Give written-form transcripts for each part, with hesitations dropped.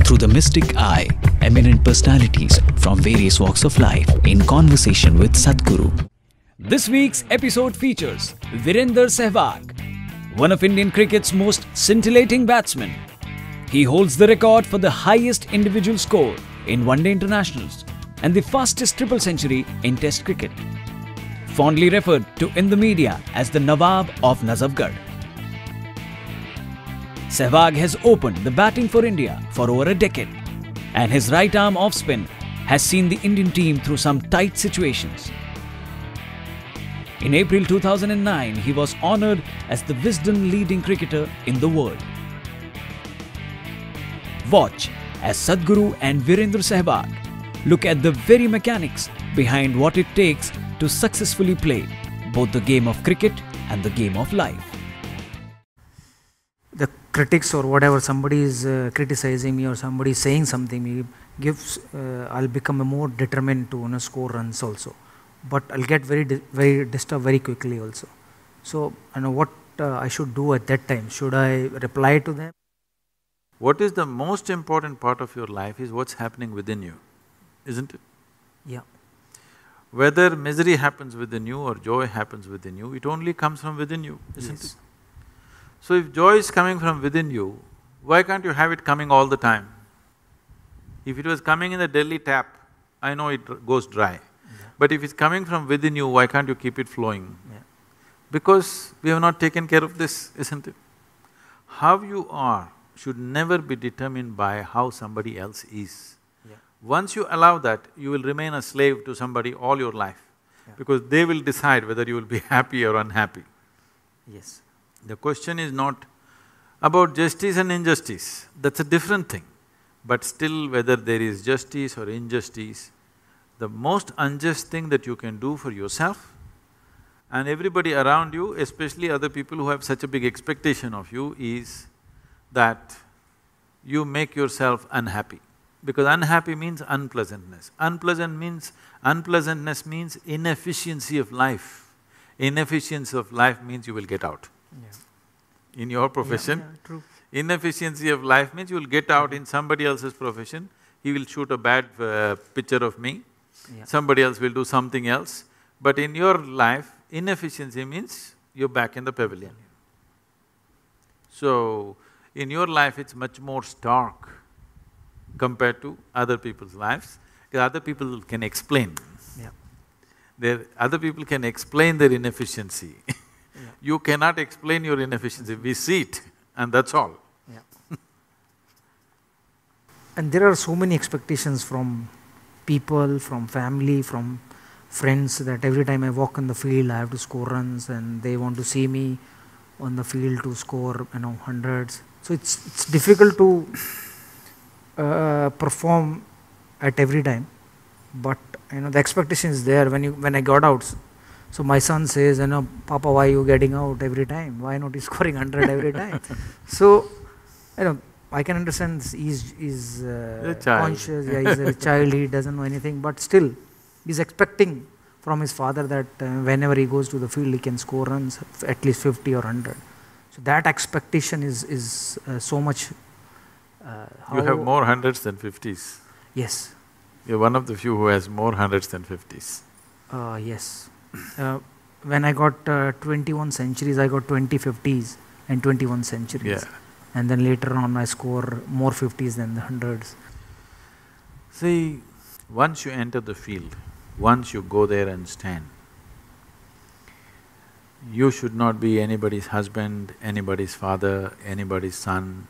through the mystic eye, eminent personalities from various walks of life in conversation with Sadguru. This week's episode features Virinder Sehwag, one of Indian cricket's most scintillating batsmen. He holds the record for the highest individual score in one-day internationals and the fastest triple century in Test cricket. Fondly referred to in the media as the Nawab of Nazafgarh. Sehwag has opened the batting for India for over a decade, and his right arm off spin has seen the Indian team through some tight situations. In April 2009, he was honoured as the wisdom leading cricketer in the world. Watch as Sadguru and Virinder Sehwag look at the very mechanics behind what it takes to successfully play both the game of cricket and the game of life. The critics or whatever, somebody is criticizing me or somebody is saying something, me gives, I'll become more determined to score runs also. But I'll get very disturbed very quickly also. So what I should do at that time. Should I reply to them? What is the most important part of your life is what's happening within you, isn't it? Yeah. Whether misery happens within you or joy happens within you, it only comes from within you, isn't it? So if joy is coming from within you, why can't you have it coming all the time? If it was coming in the Delhi tap, I know it goes dry. Yeah. But if it's coming from within you, why can't you keep it flowing? Yeah. Because we have not taken care of this, isn't it? How you are should never be determined by how somebody else is. Yeah. Once you allow that, you will remain a slave to somebody all your life, because they will decide whether you will be happy or unhappy. Yes. The question is not about justice and injustice, that's a different thing. But still, whether there is justice or injustice, the most unjust thing that you can do for yourself and everybody around you, especially other people who have such a big expectation of you, is that you make yourself unhappy. Because unhappy means unpleasantness. Unpleasantness means inefficiency of life. Inefficiency of life means you will get out. Yeah. In your profession, true. Inefficiency of life means you will get out in somebody else's profession, he will shoot a bad picture of me, somebody else will do something else. But in your life, inefficiency means you're back in the pavilion. So, in your life it's much more stark compared to other people's lives, because other people can explain. Yeah. Other people can explain their inefficiency. You cannot explain your inefficiency, we see it and that's all. Yeah. And there are so many expectations from people, from family, from friends, that every time I walk on the field I have to score runs, and they want to see me on the field to score, hundreds. So it's difficult to perform at every time, but the expectation is there when I got out. So my son says, Papa, why are you getting out every time? Why not you scoring 100 every time? So, I can understand he's conscious, he's a child, he doesn't know anything, but still, he's expecting from his father that whenever he goes to the field, he can score runs, at least 50 or 100. So that expectation is so much… You have more hundreds than fifties. Yes. You're one of the few who has more hundreds than fifties. Yes. When I got 21 centuries, I got 20 50s and 21 centuries. Yeah. And then later on I score more 50s than the hundreds. See, once you enter the field, once you go there and stand, you should not be anybody's husband, anybody's father, anybody's son,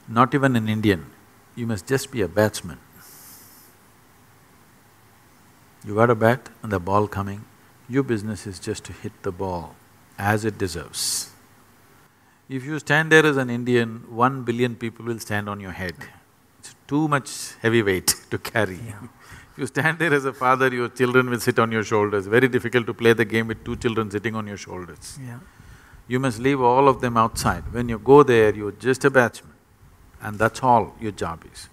not even an Indian. You must just be a batsman. You got a bat and the ball coming, your business is just to hit the ball as it deserves. If you stand there as an Indian, 1 billion people will stand on your head. It's too much heavy weight to carry. Yeah. If you stand there as a father, your children will sit on your shoulders. Very difficult to play the game with 2 children sitting on your shoulders. Yeah. You must leave all of them outside. When you go there, you're just a batsman, and that's all your job is.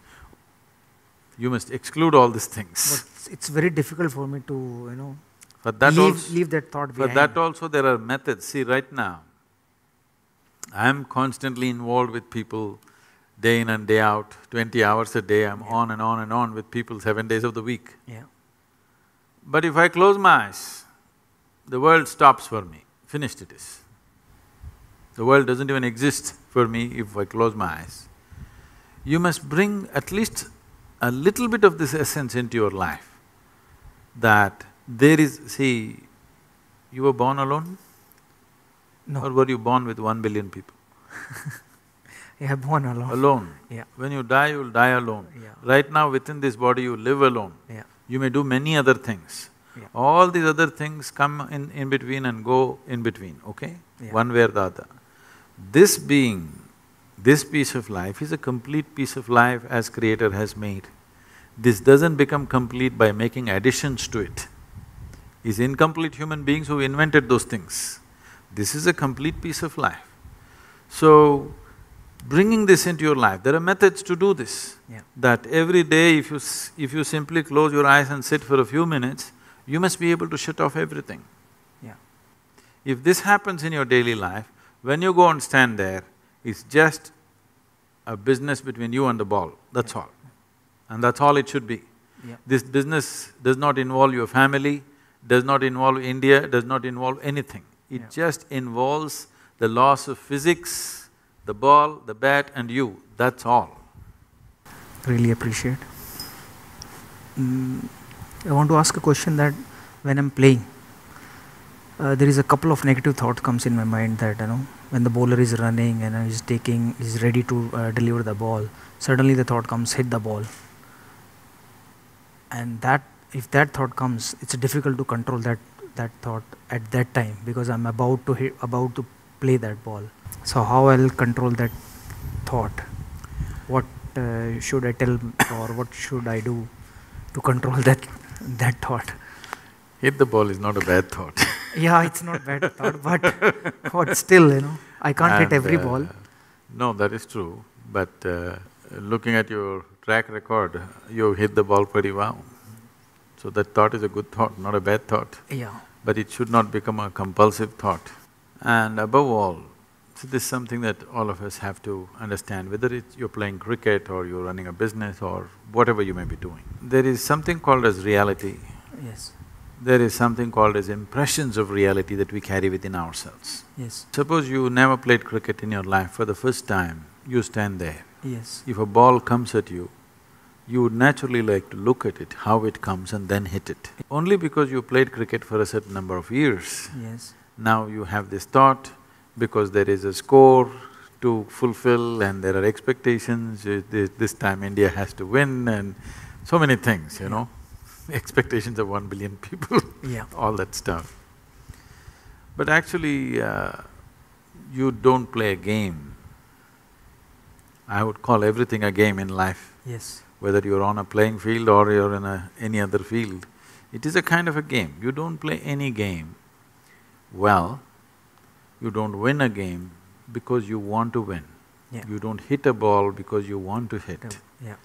You must exclude all these things. But it's very difficult for me to, For that leave that thought behind. For that also there are methods. See, right now, I am constantly involved with people day in and day out, 20 hours a day, I'm on and on and on with people 7 days of the week. Yeah. But if I close my eyes, the world stops for me, finished it is. The world doesn't even exist for me if I close my eyes. You must bring at least a little bit of this essence into your life, that there is… See, you were born alone? No. Or were you born with 1 billion people? Yeah, born alone. Alone. Yeah. When you die, you'll die alone. Yeah. Right now, within this body, you live alone. Yeah. You may do many other things. Yeah. All these other things come in between and go in between, okay? Yeah. One way or the other. This being, this piece of life is a complete piece of life as Creator has made. This doesn't become complete by making additions to it. It's incomplete human beings who invented those things. This is a complete piece of life. So, bringing this into your life, there are methods to do this. Yeah. That every day if you simply close your eyes and sit for a few minutes, you must be able to shut off everything. Yeah. If this happens in your daily life, when you go and stand there, it's just a business between you and the ball, that's all. And that's all it should be. Yeah. This business does not involve your family, does not involve India, does not involve anything. It just involves the laws of physics, the ball, the bat and you, that's all. Really appreciate. I want to ask a question that when I'm playing, there is a couple of negative thoughts comes in my mind that, when the bowler is running and he's ready to deliver the ball, suddenly the thought comes, hit the ball. And if that thought comes, it's difficult to control that thought at that time, because I'm about to play that ball. So how I'll control that thought? What should I tell or what should I do to control that thought? Hit the ball is not a bad thought. Yeah, it's not bad thought, but still, I can't hit every ball. No, that is true, but looking at your track record, you hit the ball pretty well. So that thought is a good thought, not a bad thought. Yeah. But it should not become a compulsive thought. And above all, so this is something that all of us have to understand, whether you're playing cricket or you're running a business or whatever you may be doing. There is something called as reality. Yes. There is something called as impressions of reality that we carry within ourselves. Yes. Suppose you never played cricket in your life, for the first time, you stand there. Yes. If a ball comes at you, you would naturally like to look at it, how it comes and then hit it. Only because you played cricket for a certain number of years, Yes. now you have this thought, because there is a score to fulfill and there are expectations, this time India has to win and so many things, you know. Expectations of 1 billion people, Yeah. all that stuff. But actually, you don't play a game. I would call everything a game in life. Yes. Whether you're on a playing field or you're in any other field, it is a kind of a game. You don't play any game well, you don't win a game because you want to win. Yeah. You don't hit a ball because you want to hit. Yeah.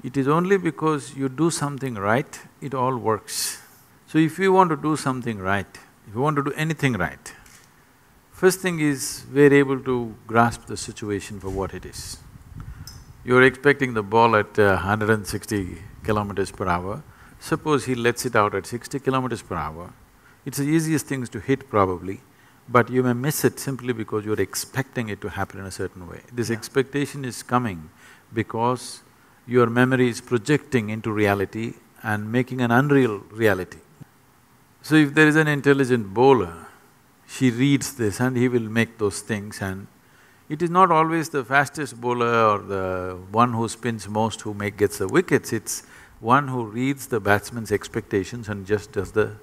It is only because you do something right, it all works. So if you want to do something right, if you want to do anything right, first thing is we're able to grasp the situation for what it is. You're expecting the ball at 160 kilometers per hour, suppose he lets it out at 60 kilometers per hour, it's the easiest things to hit probably, but you may miss it simply because you're expecting it to happen in a certain way. This expectation is coming because your memory is projecting into reality and making an unreal reality. So if there is an intelligent bowler, she reads this and he will make those things, and it is not always the fastest bowler or the one who spins most who gets the wickets, it's one who reads the batsman's expectations and just does the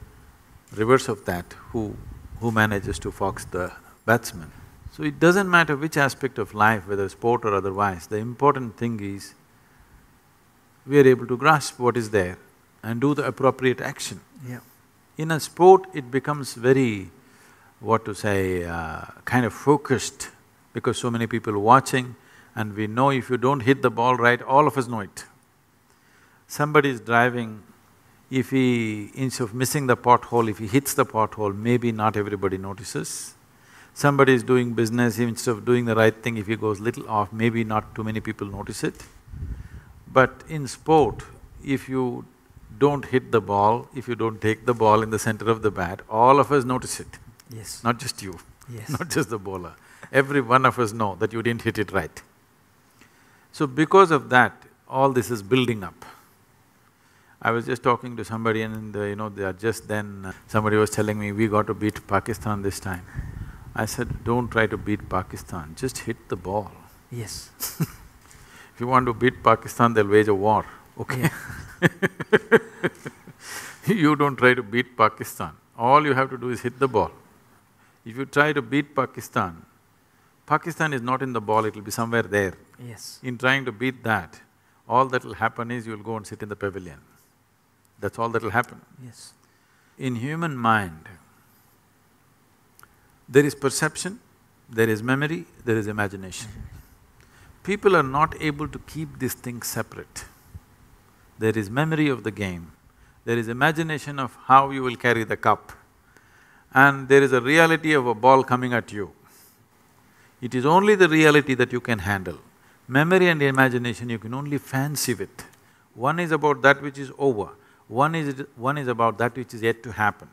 reverse of that, who manages to fox the batsman. So it doesn't matter which aspect of life, whether sport or otherwise, the important thing is we are able to grasp what is there and do the appropriate action. Yeah. In a sport, it becomes very, kind of focused, because so many people watching, and we know if you don't hit the ball right, all of us know it. Somebody is driving, if he, instead of missing the pothole, if he hits the pothole, maybe not everybody notices. Somebody is doing business, instead of doing the right thing, if he goes little off, maybe not too many people notice it. But in sport, if you don't hit the ball, if you don't take the ball in the center of the bat, all of us notice it. Yes. Not just you, Yes. not just the bowler. Every one of us know that you didn't hit it right. So because of that, all this is building up. I was just talking to somebody and they are just then… somebody was telling me, we got to beat Pakistan this time. I said, don't try to beat Pakistan, just hit the ball. Yes. If you want to beat Pakistan, they'll wage a war, okay? Yeah. You don't try to beat Pakistan, all you have to do is hit the ball. If you try to beat Pakistan, Pakistan is not in the ball, it'll be somewhere there. Yes. In trying to beat that, all that'll happen is you'll go and sit in the pavilion. That's all that'll happen. Yes. In human mind, there is perception, there is memory, there is imagination. People are not able to keep these things separate. There is memory of the game, there is imagination of how you will carry the cup, and there is a reality of a ball coming at you. It is only the reality that you can handle. Memory and imagination, you can only fancy with. One is about that which is over, one is about that which is yet to happen.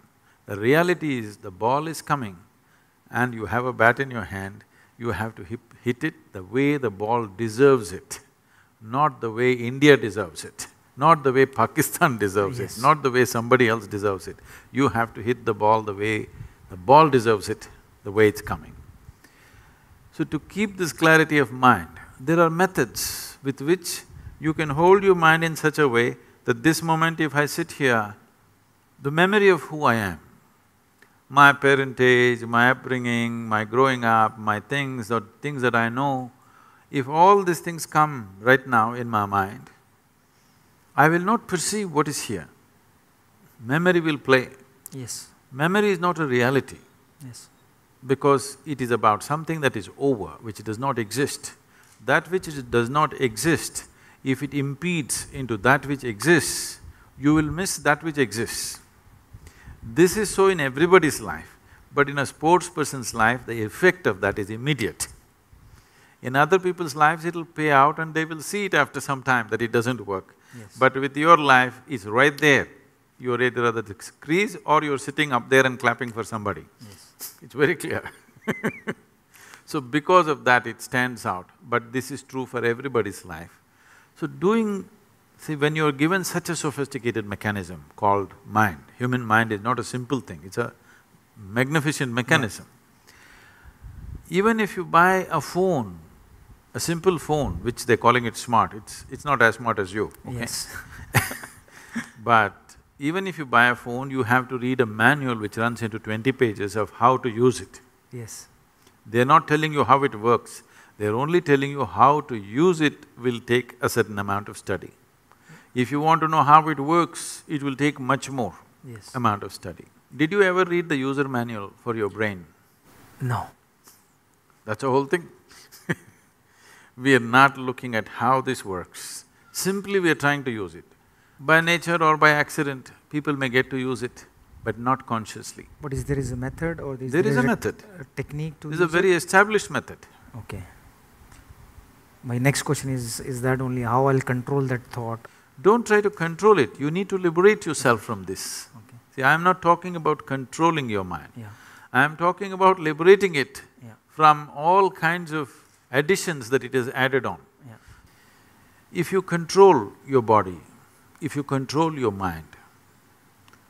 The reality is the ball is coming and you have a bat in your hand, you have to hit it the way the ball deserves it, not the way India deserves it, not the way Pakistan deserves Yes. it, not the way somebody else deserves it. You have to hit the ball the way the ball deserves it, the way it's coming. So to keep this clarity of mind, there are methods with which you can hold your mind in such a way that this moment if I sit here, the memory of who I am, my parentage, my upbringing, my growing up, my things or things that I know, if all these things come right now in my mind, I will not perceive what is here. Memory will play. Yes. Memory is not a reality Yes. because it is about something that is over, which does not exist. That which does not exist, if it impedes into that which exists, you will miss that which exists. This is so in everybody's life, but in a sports person's life, the effect of that is immediate. In other people's lives, it'll pay out and they will see it after some time that it doesn't work. Yes. But with your life, it's right there. You're either at the crease or you're sitting up there and clapping for somebody. Yes. It's very clear. So because of that, it stands out, but this is true for everybody's life. So see, when you're given such a sophisticated mechanism called mind, human mind is not a simple thing, it's a magnificent mechanism. Yeah. Even if you buy a phone, a simple phone, which they're calling it smart, it's not as smart as you, okay? Yes. But even if you buy a phone, you have to read a manual which runs into 20 pages of how to use it. Yes. They're not telling you how it works, they're only telling you how to use it will take a certain amount of study. If you want to know how it works, it will take much more Yes. amount of study. Did you ever read the user manual for your brain? No. That's the whole thing. We are not looking at how this works, simply we are trying to use it. By nature or by accident, people may get to use it, but not consciously. But there is a method or There is a method. a technique to This is a use it? very established method. Okay. My next question is that only how I'll control that thought? Don't try to control it, you need to liberate yourself from this. Okay. See, I am not talking about controlling your mind. Yeah. I am talking about liberating it Yeah. from all kinds of additions that it has added on. Yeah. If you control your body, if you control your mind,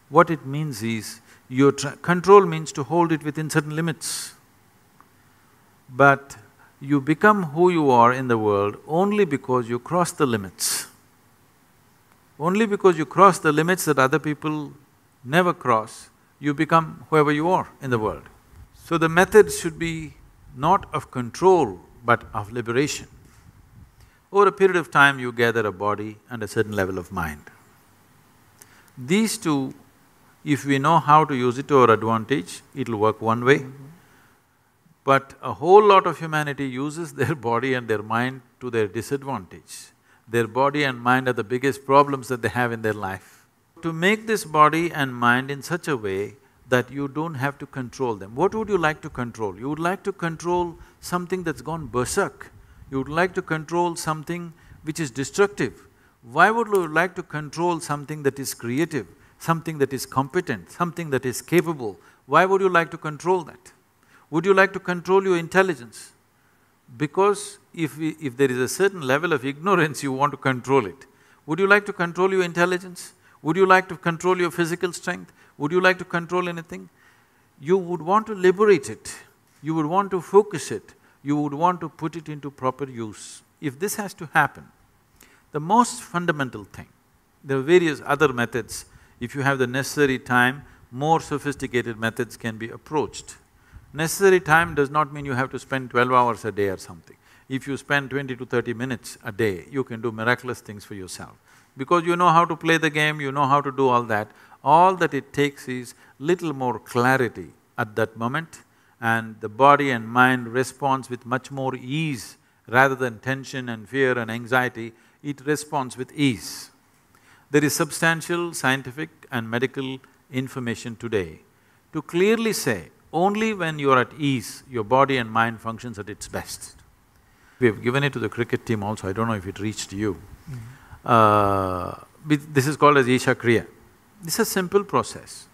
what it means is, control means to hold it within certain limits. But you become who you are in the world only because you cross the limits. Only because you cross the limits that other people never cross, you become whoever you are in the world. So the method should be not of control, but of liberation. Over a period of time, you gather a body and a certain level of mind. These two, if we know how to use it to our advantage, it'll work one way. But a whole lot of humanity uses their body and their mind to their disadvantage. Their body and mind are the biggest problems that they have in their life. To make this body and mind in such a way that you don't have to control them. What would you like to control? You would like to control something that's gone berserk. You would like to control something which is destructive. Why would you like to control something that is creative, something that is competent, something that is capable? Why would you like to control that? Would you like to control your intelligence? Because if there is a certain level of ignorance, you want to control it. Would you like to control your intelligence? Would you like to control your physical strength? Would you like to control anything? You would want to liberate it. You would want to focus it. You would want to put it into proper use. If this has to happen, the most fundamental thing, there are various other methods. If you have the necessary time, more sophisticated methods can be approached. Necessary time does not mean you have to spend 12 hours a day or something. If you spend 20 to 30 minutes a day, you can do miraculous things for yourself. Because you know how to play the game, you know how to do all that it takes is little more clarity at that moment, and the body and mind responds with much more ease rather than tension and fear and anxiety, it responds with ease. There is substantial scientific and medical information today to clearly say, only when you are at ease, your body and mind functions at its best. We have given it to the cricket team also, I don't know if it reached you. This is called as Isha Kriya. This is a simple process.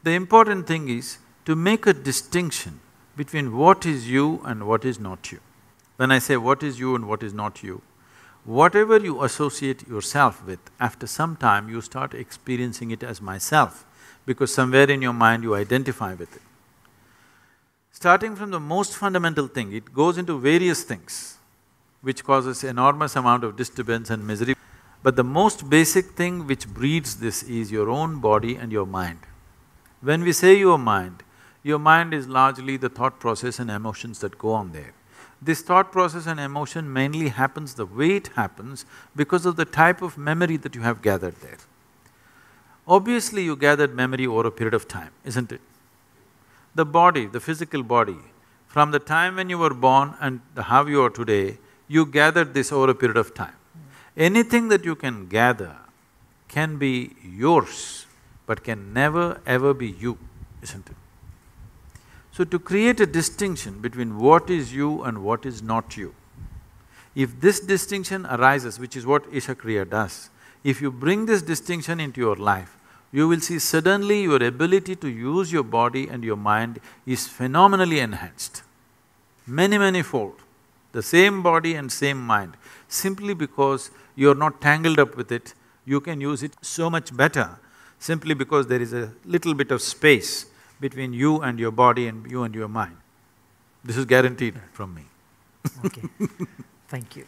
The important thing is to make a distinction between what is you and what is not you. When I say what is you and what is not you, whatever you associate yourself with, after some time you start experiencing it as myself, because somewhere in your mind you identify with it. Starting from the most fundamental thing, it goes into various things, which causes enormous amount of disturbance and misery. But the most basic thing which breeds this is your own body and your mind. When we say your mind is largely the thought process and emotions that go on there. This thought process and emotion mainly happens the way it happens because of the type of memory that you have gathered there. Obviously, you gathered memory over a period of time, isn't it? The body, the physical body, from the time when you were born and how you are today, you gathered this over a period of time. Anything that you can gather can be yours, but can never ever be you, isn't it? So to create a distinction between what is you and what is not you, if this distinction arises, which is what Isha Kriya does, if you bring this distinction into your life, you will see suddenly your ability to use your body and your mind is phenomenally enhanced, many fold. The same body and same mind, simply because you're not tangled up with it, you can use it so much better, simply because there is a little bit of space between you and your body and you and your mind. This is guaranteed from me. Okay, thank you.